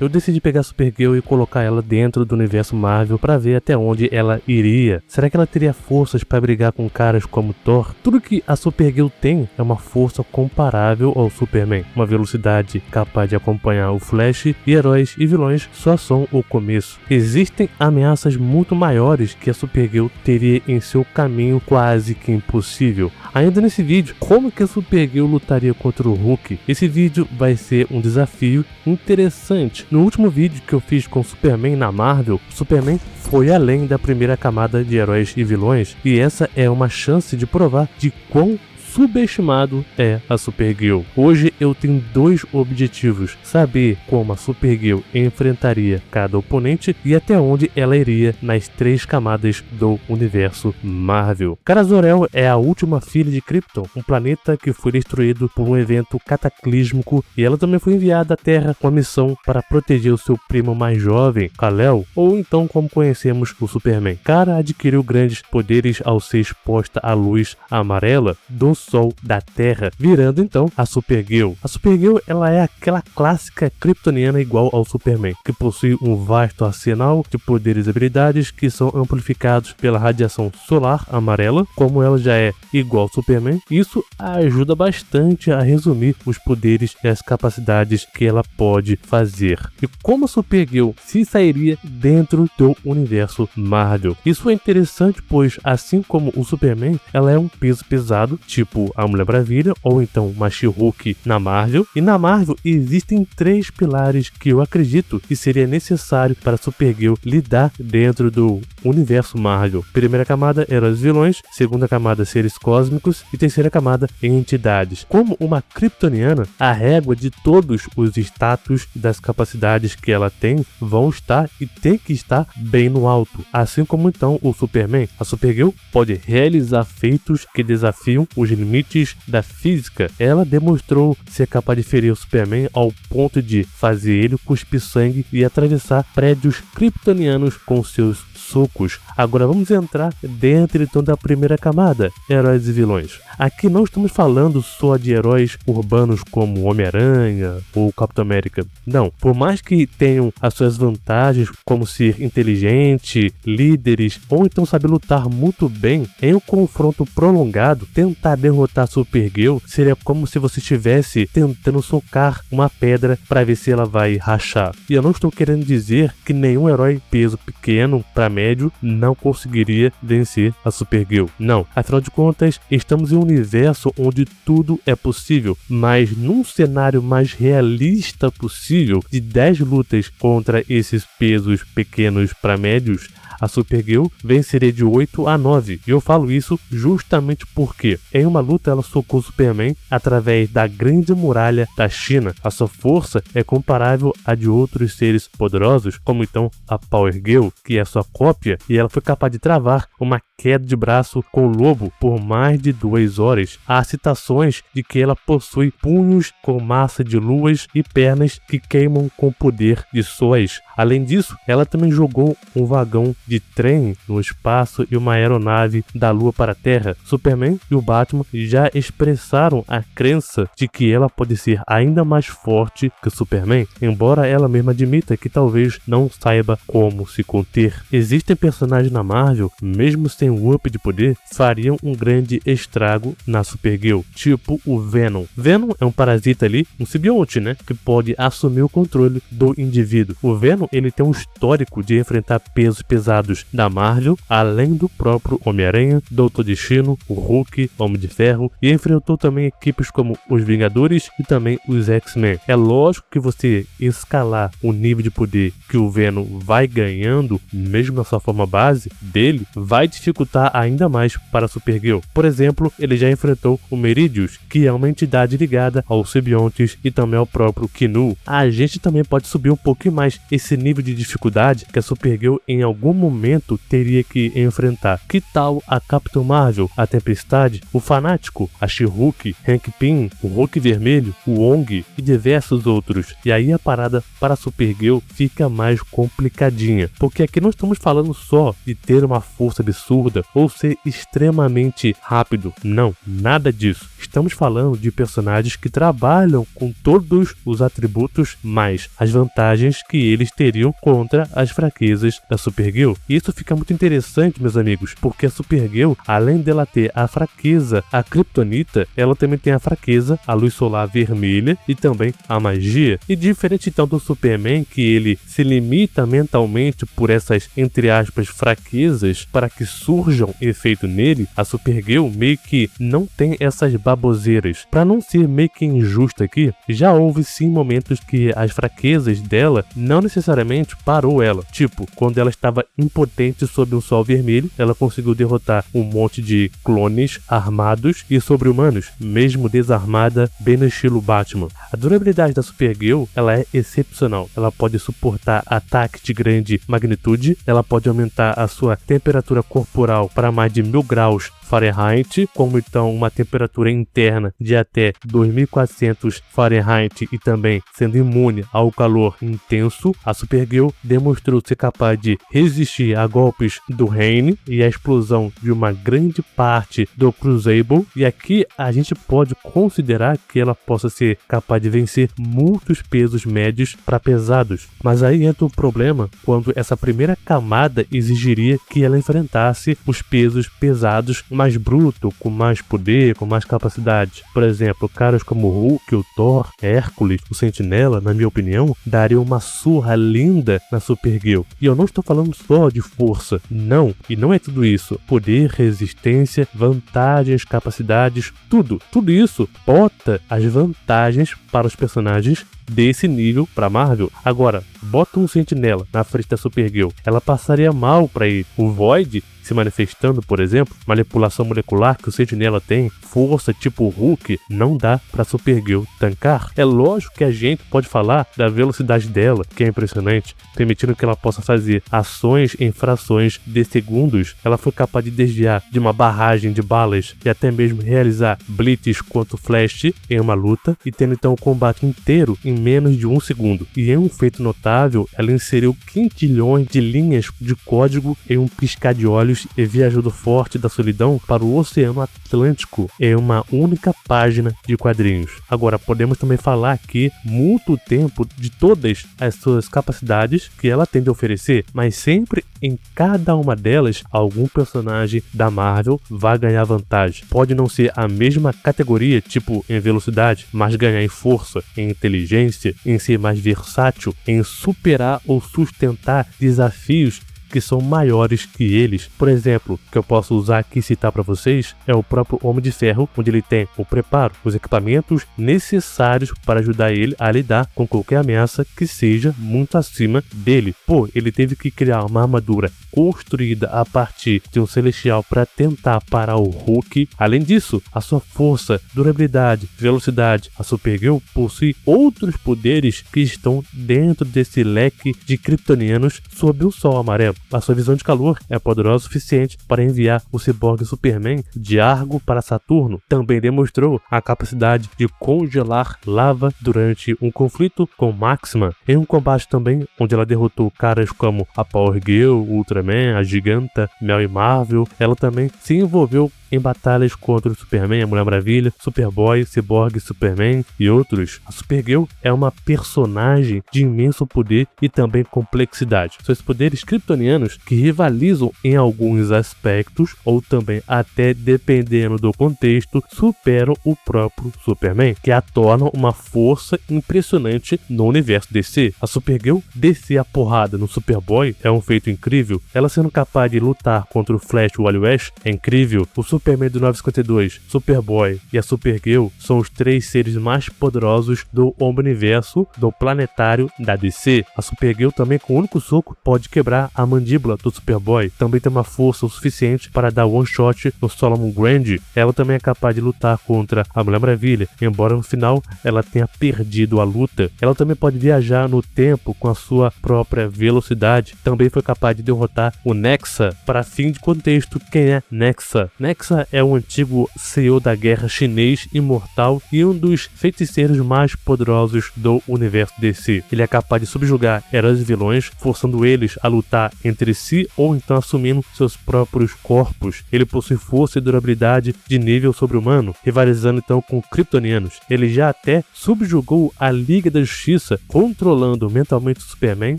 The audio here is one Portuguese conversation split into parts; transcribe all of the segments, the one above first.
eu decidi pegar a Supergirl e colocar ela dentro do universo Marvel para ver até onde ela iria. Será que ela teria forças para brigar com caras como Thor? Tudo que a Supergirl tem é uma força comparável ao Superman, uma velocidade capaz de acompanhar o Flash, e heróis e vilões só são o começo. Existem ameaças muito maiores que a Supergirl teria em seu caminho, quase que impossível. Ainda nesse vídeo, como que a Supergirl lutaria contra o Hulk? Esse vídeo vai ser um desafio interessante. No último vídeo que eu fiz com o Superman na Marvel, o Superman foi além da primeira camada de heróis e vilões, e essa é uma chance de provar de quão subestimado é a Supergirl. Hoje eu tenho dois objetivos: saber como a Supergirl enfrentaria cada oponente e até onde ela iria nas 3 camadas do universo Marvel. Kara Zor-El é a última filha de Krypton, um planeta que foi destruído por um evento cataclísmico, e ela também foi enviada à Terra com a missão para proteger o seu primo mais jovem, Kal-El, ou então como conhecemos o Superman. Kara adquiriu grandes poderes ao ser exposta à luz amarela do Sol da Terra, virando então a Supergirl. A Supergirl, ela é aquela clássica kryptoniana igual ao Superman, que possui um vasto arsenal de poderes e habilidades que são amplificados pela radiação solar amarela. Como ela já é igual ao Superman, isso ajuda bastante a resumir os poderes e as capacidades que ela pode fazer. E como a Supergirl se sairia dentro do universo Marvel? Isso é interessante, pois assim como o Superman, ela é um peso pesado, tipo a Mulher Maravilha, ou então uma She-Hulk na Marvel. E na Marvel existem 3 pilares que eu acredito que seria necessário para a Supergirl lidar dentro do universo Marvel. Primeira camada, heróis e vilões. Segunda camada, seres cósmicos. E terceira camada, entidades. Como uma kryptoniana, a régua de todos os status e das capacidades que ela tem vão estar e tem que estar bem no alto. Assim como então o Superman, a Supergirl pode realizar feitos que desafiam os limites da física. Ela demonstrou ser capaz de ferir o Superman ao ponto de fazer ele cuspir sangue e atravessar prédios kryptonianos com seus socos. Agora vamos entrar dentro então da primeira camada, heróis e vilões. Aqui não estamos falando só de heróis urbanos como Homem-Aranha ou Capitão América. Não, por mais que tenham as suas vantagens, como ser inteligente, líderes ou então saber lutar muito bem, em um confronto prolongado, tentar derrotar a Supergirl seria como se você estivesse tentando socar uma pedra para ver se ela vai rachar. E eu não estou querendo dizer que nenhum herói peso pequeno para médio não conseguiria vencer a Supergirl. Não, afinal de contas, estamos em um universo onde tudo é possível, mas num cenário mais realista possível, de 10 lutas contra esses pesos pequenos para médios, a Supergirl venceria de 8 a 9. E eu falo isso justamente porque em uma luta ela socou o Superman através da Grande Muralha da China. A sua força é comparável à de outros seres poderosos, como então a Power Girl, que é sua cópia, e ela foi capaz de travar uma queda de braço com o lobo por mais de 2 horas. Há citações de que ela possui punhos com massa de luas e pernas que queimam com o poder de sóis. Além disso, ela também jogou um vagão de trem no espaço e uma aeronave da Lua para a Terra. Superman e o Batman já expressaram a crença de que ela pode ser ainda mais forte que o Superman, embora ela mesma admita que talvez não saiba como se conter. Existem personagens na Marvel, mesmo sem um up de poder, fariam um grande estrago na Supergirl, tipo o Venom. Venom é um parasita ali, um simbionte, né, que pode assumir o controle do indivíduo. O Venom, ele tem um histórico de enfrentar pesos pesados da Marvel, além do próprio Homem-Aranha, Doutor Destino, o Hulk, Homem de Ferro, e enfrentou também equipes como os Vingadores e também os X-Men. É lógico que você escalar o nível de poder que o Venom vai ganhando, mesmo na sua forma base dele, vai dificultar ainda mais para a Supergirl. Por exemplo, ele já enfrentou o Meridius, que é uma entidade ligada aos simbiontes e também ao próprio Knu. A gente também pode subir um pouquinho mais esse nível de dificuldade, que a Supergirl em algum momento teria que enfrentar. Que tal a Capitã Marvel, a Tempestade, o Fanático, a She-Hulk, Hank Pym, o Hulk Vermelho, o Wong e diversos outros? E aí a parada para a Supergirl fica mais complicadinha, porque aqui não estamos falando só de ter uma força absurda ou ser extremamente rápido. Não, nada disso. Estamos falando de personagens que trabalham com todos os atributos mais as vantagens que eles teriam contra as fraquezas da Supergirl. E isso fica muito interessante, meus amigos, porque a Supergirl, além dela ter a fraqueza, a Kryptonita, ela também tem a fraqueza, a luz solar vermelha e também a magia. E diferente então do Superman, que ele se limita mentalmente por essas, entre aspas, fraquezas para que surjam efeito nele, a Supergirl meio que não tem essas baboseiras. Para não ser meio que injusto aqui, já houve sim momentos que as fraquezas dela não necessariamente parou ela. Tipo, quando ela estava impotente sob um sol vermelho, ela conseguiu derrotar um monte de clones armados e sobre-humanos, mesmo desarmada, bem no estilo Batman. A durabilidade da Supergirl, ela é excepcional. Ela pode suportar ataques de grande magnitude, ela pode aumentar a sua temperatura corporal para mais de 1000 graus Fahrenheit, como então uma temperatura interna de até 2400 Fahrenheit e também sendo imune ao calor intenso. A Supergirl demonstrou ser capaz de resistir a golpes do Reign e a explosão de uma grande parte do Crucible, e aqui a gente pode considerar que ela possa ser capaz de vencer muitos pesos médios para pesados. Mas aí entra o problema quando essa primeira camada exigiria que ela enfrentasse os pesos pesados mais bruto, com mais poder, com mais capacidade. Por exemplo, caras como o Hulk, o Thor, Hércules, o Sentinela, na minha opinião, dariam uma surra linda na Supergirl. E eu não estou falando só de força, não. E não é tudo isso. Poder, resistência, vantagens, capacidades, tudo isso bota as vantagens para os personagens desse nível para Marvel. Agora, bota um Sentinela na frente da Supergirl, ela passaria mal para ele. O Void se manifestando, por exemplo, manipulação molecular que o Sentinela tem, força tipo Hulk, não dá pra Supergirl tancar. É lógico que a gente pode falar da velocidade dela, que é impressionante, permitindo que ela possa fazer ações em frações de segundos. Ela foi capaz de desviar de uma barragem de balas e até mesmo realizar blitz contra o Flash em uma luta, e tendo então o combate inteiro em menos de 1 segundo. E em um feito notável, ela inseriu quintilhões de linhas de código em um piscar de olhos e viajou do Forte da Solidão para o Oceano Atlântico em uma única página de quadrinhos. Agora, podemos também falar aqui muito tempo de todas as suas capacidades que ela tem de oferecer, mas sempre em cada uma delas, algum personagem da Marvel vai ganhar vantagem. Pode não ser a mesma categoria, tipo em velocidade, mas ganhar em força, em inteligência, em ser mais versátil, em superar ou sustentar desafios que são maiores que eles. Por exemplo, que eu posso usar aqui e citar para vocês é o próprio Homem de Ferro, onde ele tem o preparo, os equipamentos necessários para ajudar ele a lidar com qualquer ameaça que seja muito acima dele. Pô, ele teve que criar uma armadura construída a partir de um celestial para tentar parar o Hulk. Além disso, a sua força, durabilidade, velocidade, a Supergirl possui outros poderes que estão dentro desse leque de kryptonianos sob o sol amarelo. A sua visão de calor é poderosa o suficiente para enviar o ciborgue Superman de Argo para Saturno. Também demonstrou a capacidade de congelar lava durante um conflito com Máxima, em um combate também onde ela derrotou caras como a Power Girl, o Ultraman, a Giganta, Mel e Marvel. Ela também se envolveu em batalhas contra o Superman, a Mulher Maravilha, Superboy, Cyborg, Superman e outros. A Supergirl é uma personagem de imenso poder e também complexidade. Seus poderes kryptonianos que rivalizam em alguns aspectos, ou também até dependendo do contexto, superam o próprio Superman, que a tornam uma força impressionante no universo DC. A Supergirl descer a porrada no Superboy é um feito incrível. Ela sendo capaz de lutar contra o Flash e o Wally West é incrível. O Superman do 952, Superboy e a Supergirl são os 3 seres mais poderosos do Omniverso do planetário da DC. A Supergirl também, com um único soco, pode quebrar a mandíbula do Superboy. Também tem uma força o suficiente para dar one shot no Solomon Grundy. Ela também é capaz de lutar contra a Mulher Maravilha, embora no final ela tenha perdido a luta. Ela também pode viajar no tempo com a sua própria velocidade. Também foi capaz de derrotar o Nexa. Para fim de contexto, quem é Nexa? Nexa é um antigo CEO da guerra chinês imortal e um dos feiticeiros mais poderosos do universo DC. Ele é capaz de subjugar heróis e vilões, forçando eles a lutar entre si ou então assumindo seus próprios corpos. Ele possui força e durabilidade de nível sobre-humano, rivalizando então com kryptonianos. Ele já até subjugou a Liga da Justiça, controlando mentalmente Superman,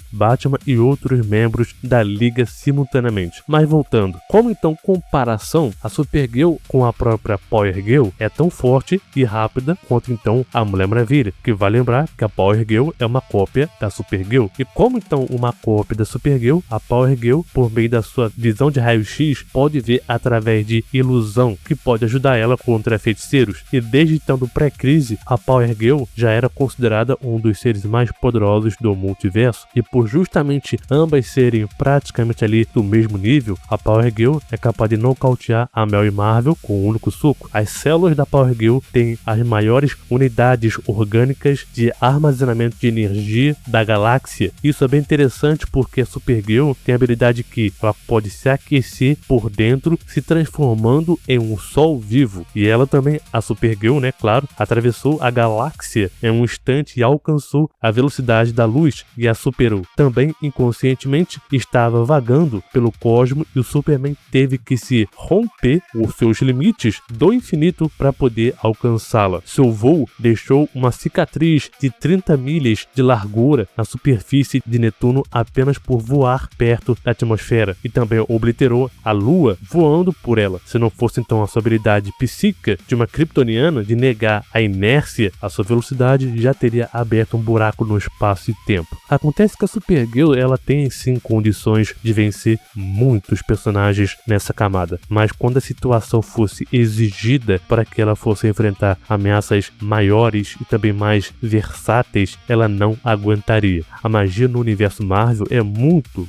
Batman e outros membros da Liga simultaneamente. Mas voltando, como então comparação, a Supergirl com a própria Power Girl é tão forte e rápida quanto então a Mulher Maravilha, que vai lembrar que a Power Girl é uma cópia da Supergirl. E como então uma cópia da Supergirl, a Power Girl, por meio da sua visão de raio-x, pode ver através de ilusão, que pode ajudar ela contra feiticeiros. E desde então do pré-crise, a Power Girl já era considerada um dos seres mais poderosos do multiverso, e por justamente ambas serem praticamente ali do mesmo nível, a Power Girl é capaz de nocautear a Mary Marvel com um único soco. As células da Power Girl têm as maiores unidades orgânicas de armazenamento de energia da galáxia. Isso é bem interessante porque a Supergirl tem a habilidade que ela pode se aquecer por dentro, se transformando em um sol vivo. E ela também, a Supergirl, né, claro, atravessou a galáxia em um instante e alcançou a velocidade da luz e a superou. Também, inconscientemente, estava vagando pelo cosmos e o Superman teve que se romper os seus limites do infinito para poder alcançá-la. Seu voo deixou uma cicatriz de 30 milhas de largura na superfície de Netuno apenas por voar perto da atmosfera, e também obliterou a Lua voando por ela. Se não fosse então a sua habilidade psíquica de uma kryptoniana de negar a inércia, a sua velocidade já teria aberto um buraco no espaço e tempo. Acontece que a Supergirl ela tem sim condições de vencer muitos personagens nessa camada, mas quando a situação fosse exigida para que ela fosse enfrentar ameaças maiores e também mais versáteis, ela não aguentaria. A magia no universo Marvel é muito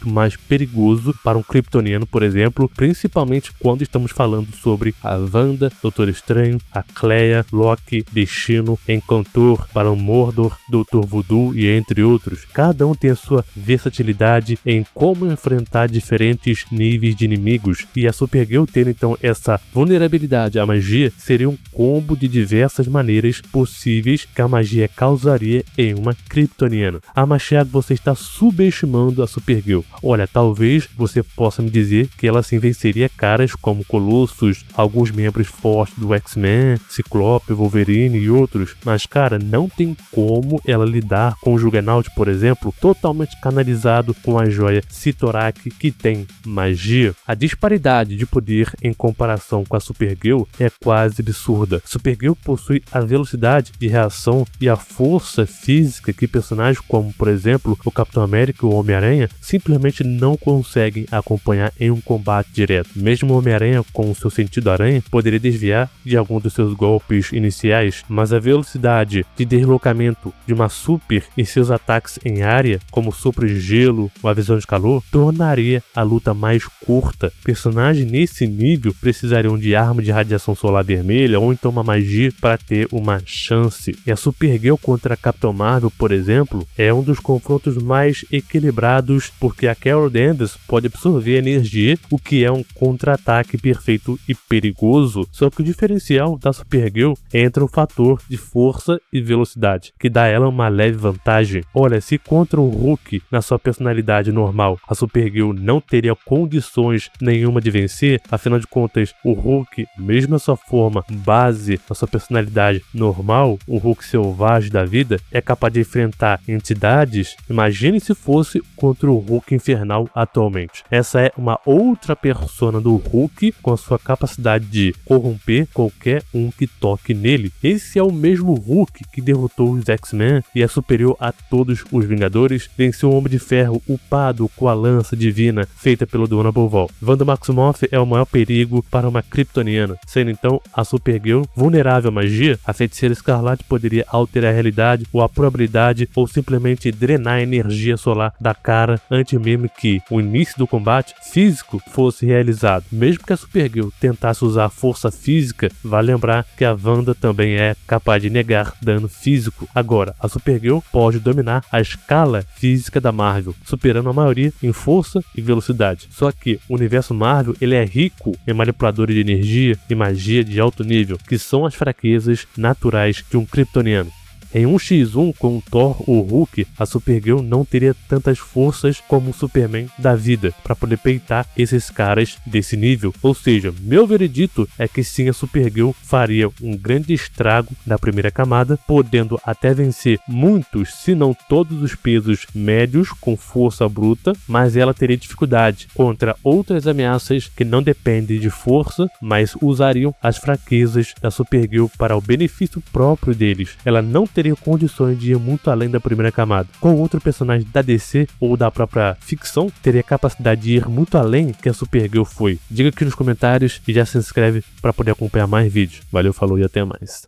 mais perigoso para um kryptoniano, por exemplo, principalmente quando estamos falando sobre a Wanda, Doutor Estranho, a Clea, Loki, Destino, Encantor, Barão Mordor, Doutor Voodoo e entre outros. Cada um tem a sua versatilidade em como enfrentar diferentes níveis de inimigos, e a Supergirl ter então essa vulnerabilidade à magia seria um combo de diversas maneiras possíveis que a magia causaria em uma kryptoniana. A Machado, você está subestimando a Supergirl. Olha, talvez você possa me dizer que ela sim venceria caras como Colossus, alguns membros fortes do X-Men, Ciclope, Wolverine e outros, mas cara, não tem como ela lidar com o Juggernaut, por exemplo, totalmente canalizado com a joia Cyttorak, que tem magia. A disparidade de poder em comparação com a Supergirl é quase absurda. Supergirl possui a velocidade de reação e a força física que personagens como, por exemplo, o Capitão América ou o Homem-Aranha simplesmente não conseguem acompanhar em um combate direto. Mesmo o Homem-Aranha, com o seu sentido aranha, poderia desviar de algum dos seus golpes iniciais, mas a velocidade de deslocamento de uma super e seus ataques em área, como o sopro de gelo ou a visão de calor, tornaria a luta mais curta. Personagens nesse nível precisariam de arma de radiação solar vermelha ou então uma magia para ter uma chance. E a Supergirl contra a Capitão Marvel, por exemplo, é um dos confrontos mais equilibrados, porque a Carol Danvers pode absorver energia, o que é um contra-ataque perfeito e perigoso. Só que o diferencial da Supergirl entra o fator de força e velocidade, que dá a ela uma leve vantagem. Olha, se contra um Hulk na sua personalidade normal, a Supergirl não teria condições nenhuma de vencer, afinal de contas, o Hulk, mesmo na sua forma base, na sua personalidade normal, o Hulk selvagem da vida, é capaz de enfrentar entidades. Imagine se fosse contra o Hulk infernal atualmente. Essa é uma outra persona do Hulk com a sua capacidade de corromper qualquer um que toque nele. Esse é o mesmo Hulk que derrotou os X-Men e é superior a todos os Vingadores, venceu o Homem de Ferro upado com a lança divina feita pelo Dona Bovol. Wanda Maximoff é o maior perigo para uma kryptoniana, sendo então a Supergirl vulnerável à magia. A Feiticeira Escarlate poderia alterar a realidade ou a probabilidade ou simplesmente drenar a energia solar da Kara antes mesmo que o início do combate físico fosse realizado. Mesmo que a Supergirl tentasse usar a força física, vale lembrar que a Wanda também é capaz de negar dano físico. Agora, a Supergirl pode dominar a escala física da Marvel, superando a maioria em força e velocidade. Só que o universo Marvel ele é rico em manipuladores de energia e magia de alto nível, que são as fraquezas naturais de um kryptoniano. Em 1x1 com o Thor ou Hulk, a Supergirl não teria tantas forças como o Superman da vida para poder peitar esses caras desse nível. Ou seja, meu veredito é que sim, a Supergirl faria um grande estrago na primeira camada, podendo até vencer muitos, se não todos os pesos médios com força bruta, mas ela teria dificuldade contra outras ameaças que não dependem de força, mas usariam as fraquezas da Supergirl para o benefício próprio deles. Ela não teria condições de ir muito além da primeira camada. Com outro personagem da DC ou da própria ficção, teria capacidade de ir muito além que a Supergirl foi. Diga aqui nos comentários e já se inscreve para poder acompanhar mais vídeos. Valeu, falou e até mais.